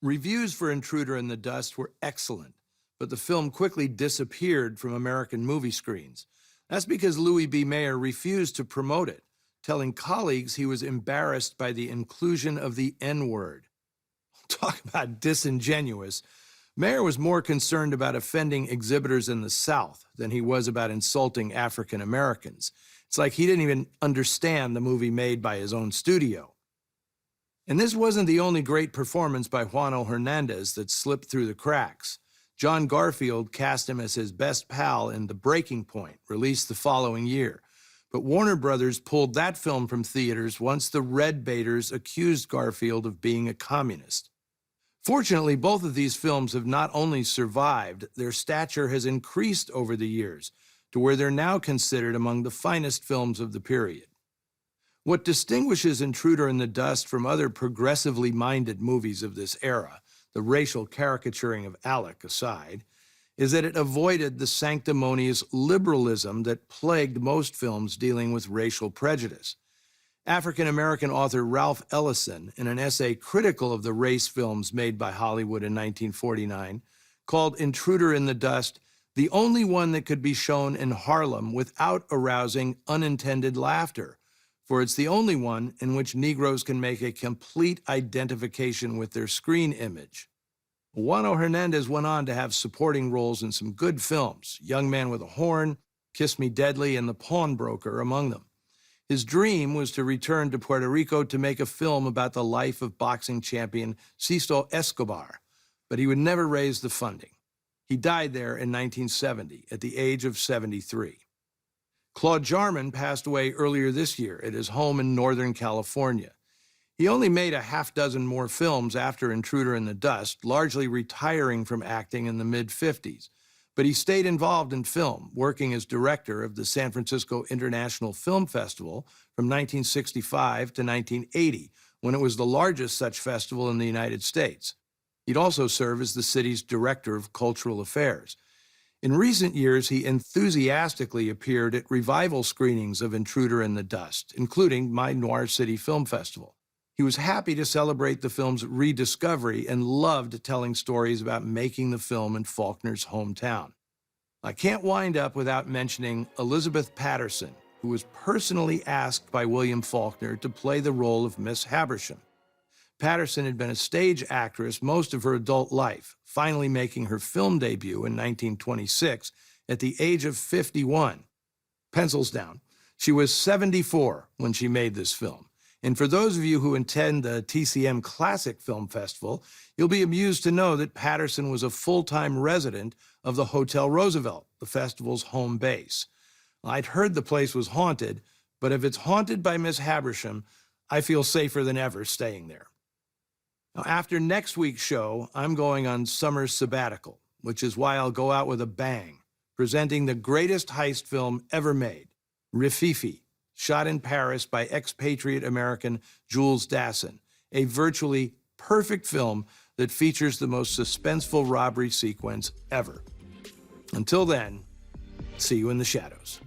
Reviews for Intruder in the Dust were excellent, but the film quickly disappeared from American movie screens. That's because Louis B. Mayer refused to promote it, telling colleagues he was embarrassed by the inclusion of the N-word. Talk about disingenuous. Mayer was more concerned about offending exhibitors in the South than he was about insulting African Americans. It's like he didn't even understand the movie made by his own studio. And this wasn't the only great performance by Juano Hernandez that slipped through the cracks. John Garfield cast him as his best pal in The Breaking Point, released the following year. But Warner Brothers pulled that film from theaters once the Red Baiters accused Garfield of being a communist. Fortunately, both of these films have not only survived, their stature has increased over the years to where they're now considered among the finest films of the period. What distinguishes Intruder in the Dust from other progressively minded movies of this era, the racial caricaturing of Alec aside, is that it avoided the sanctimonious liberalism that plagued most films dealing with racial prejudice. African-American author Ralph Ellison, in an essay critical of the race films made by Hollywood in 1949, called Intruder in the Dust the only one that could be shown in Harlem without arousing unintended laughter, for it's the only one in which Negroes can make a complete identification with their screen image. Juano Hernandez went on to have supporting roles in some good films, Young Man with a Horn, Kiss Me Deadly, and The Pawnbroker among them. His dream was to return to Puerto Rico to make a film about the life of boxing champion Sisto Escobar, but he would never raise the funding. He died there in 1970 at the age of 73. Claude Jarman passed away earlier this year at his home in Northern California. He only made a half-dozen more films after Intruder in the Dust, largely retiring from acting in the mid-50s. But he stayed involved in film, working as director of the San Francisco International Film Festival from 1965 to 1980, when it was the largest such festival in the United States. He'd also serve as the city's director of cultural affairs. In recent years, he enthusiastically appeared at revival screenings of Intruder in the Dust, including my Noir City Film Festival. He was happy to celebrate the film's rediscovery and loved telling stories about making the film in Faulkner's hometown. I can't wind up without mentioning Elizabeth Patterson, who was personally asked by William Faulkner to play the role of Miss Habersham. Patterson had been a stage actress most of her adult life, finally making her film debut in 1926 at the age of 51. Pencils down. She was 74 when she made this film. And for those of you who attend the TCM Classic Film Festival, you'll be amused to know that Patterson was a full-time resident of the Hotel Roosevelt, the festival's home base. I'd heard the place was haunted, but if it's haunted by Miss Habersham, I feel safer than ever staying there. Now, after next week's show, I'm going on summer sabbatical, which is why I'll go out with a bang, presenting the greatest heist film ever made, Rififi, shot in Paris by expatriate American Jules Dassin, a virtually perfect film that features the most suspenseful robbery sequence ever. Until then, see you in the shadows.